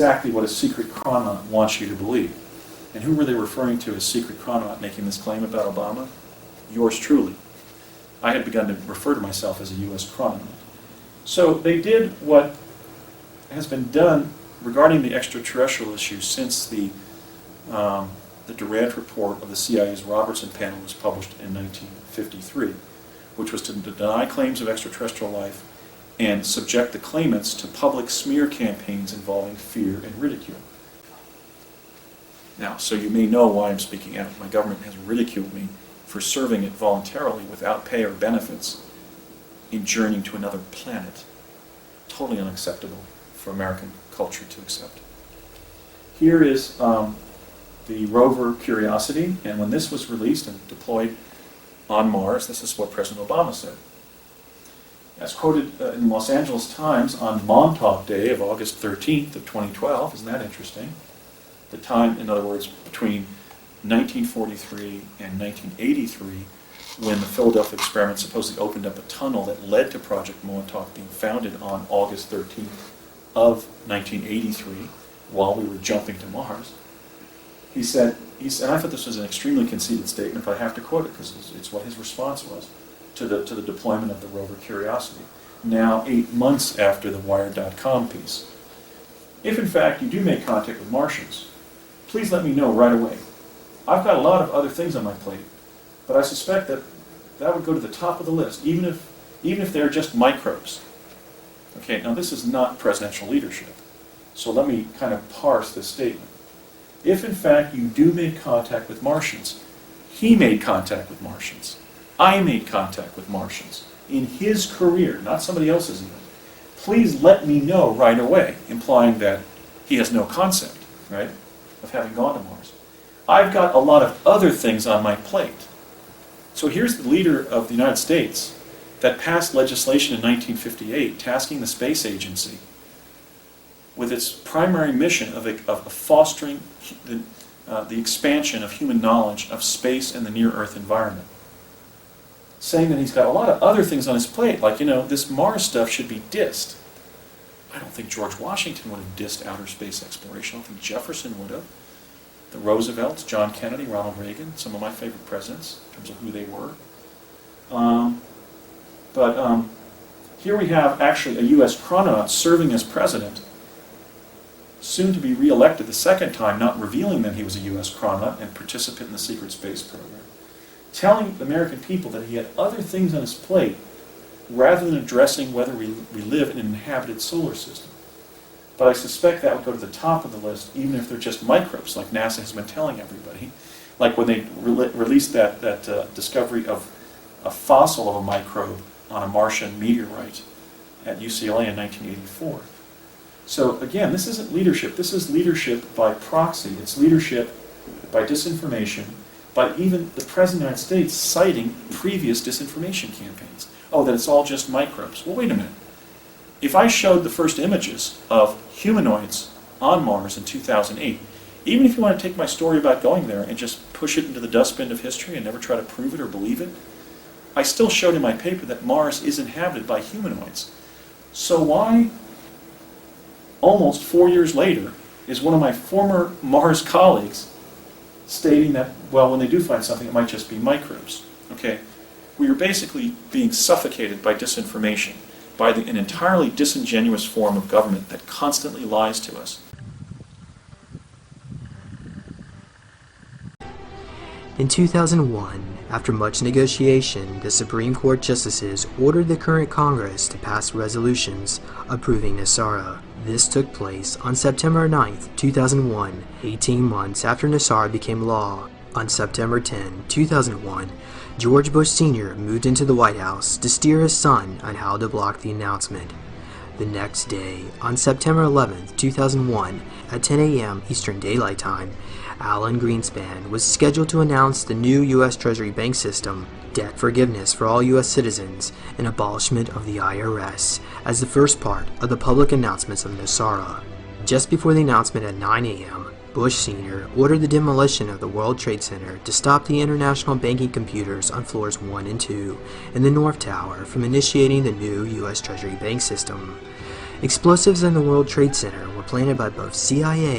exactly what a secret chronaut wants you to believe. And who were they referring to as secret chronaut making this claim about Obama? Yours truly. I had begun to refer to myself as a U.S. chronaut. So they did what has been done regarding the extraterrestrial issue since the Durant report of the CIA's Robertson panel was published in 1953, which was to deny claims of extraterrestrial life and subject the claimants to public smear campaigns involving fear and ridicule. Now, so you may know why I'm speaking out. My government has ridiculed me for serving it voluntarily without pay or benefits in journeying to another planet. Totally unacceptable for American culture to accept. Here is the rover Curiosity, and when this was released and deployed on Mars, this is what President Obama said. As quoted in the Los Angeles Times on Montauk Day of August 13th of 2012, isn't that interesting? The time, in other words, between 1943 and 1983, when the Philadelphia experiment supposedly opened up a tunnel that led to Project Montauk being founded on August 13th of 1983, while we were jumping to Mars. He said, and I thought this was an extremely conceited statement, but I have to quote it because it's what his response was to the deployment of the rover Curiosity, now 8 months after the Wired.com piece. If in fact you do make contact with Martians, please let me know right away. I've got a lot of other things on my plate, but I suspect that that would go to the top of the list, even if they're just microbes. Okay, now this is not presidential leadership, so let me kind of parse this statement. If in fact you do make contact with Martians, he made contact with Martians. I made contact with Martians in his career, not somebody else's even. Please let me know right away, implying that he has no concept, right, of having gone to Mars. I've got a lot of other things on my plate. So here's the leader of the United States that passed legislation in 1958 tasking the space agency with its primary mission of fostering the expansion of human knowledge of space and the near-Earth environment. Saying that he's got a lot of other things on his plate, like, this Mars stuff should be dissed. I don't think George Washington would have dissed outer space exploration. I don't think Jefferson would have. The Roosevelts, John Kennedy, Ronald Reagan, some of my favorite presidents in terms of who they were. But here we have actually a U.S. chronaut serving as president, soon to be re-elected the second time, not revealing that he was a U.S. chronaut and participant in the secret space program, telling the American people that he had other things on his plate rather than addressing whether we live in an inhabited solar system. But I suspect that would go to the top of the list, even if they're just microbes, like NASA has been telling everybody. Like when they released that discovery of a fossil of a microbe on a Martian meteorite at UCLA in 1984. So again, this isn't leadership. This is leadership by proxy. It's leadership by disinformation, by even the President of the United States citing previous disinformation campaigns. Oh, that it's all just microbes. Well, wait a minute. If I showed the first images of humanoids on Mars in 2008, even if you want to take my story about going there and just push it into the dustbin of history and never try to prove it or believe it, I still showed in my paper that Mars is inhabited by humanoids. So why, almost 4 years later, is one of my former Mars colleagues stating that, well, when they do find something, it might just be microbes? Okay, we are basically being suffocated by disinformation, by an entirely disingenuous form of government that constantly lies to us. In 2001, after much negotiation, the Supreme Court justices ordered the current Congress to pass resolutions approving NESARA. This took place on September 9, 2001, 18 months after NESARA became law. On September 10, 2001, George Bush Sr. moved into the White House to steer his son on how to block the announcement. The next day, on September 11, 2001, at 10 a.m. Eastern Daylight Time, Alan Greenspan was scheduled to announce the new U.S. Treasury bank system, debt forgiveness for all U.S. citizens, and abolishment of the IRS as the first part of the public announcements of NESARA. Just before the announcement at 9 a.m., Bush Sr. ordered the demolition of the World Trade Center to stop the international banking computers on floors 1 and 2 in the North Tower from initiating the new U.S. Treasury bank system. Explosives in the World Trade Center were planted by both CIA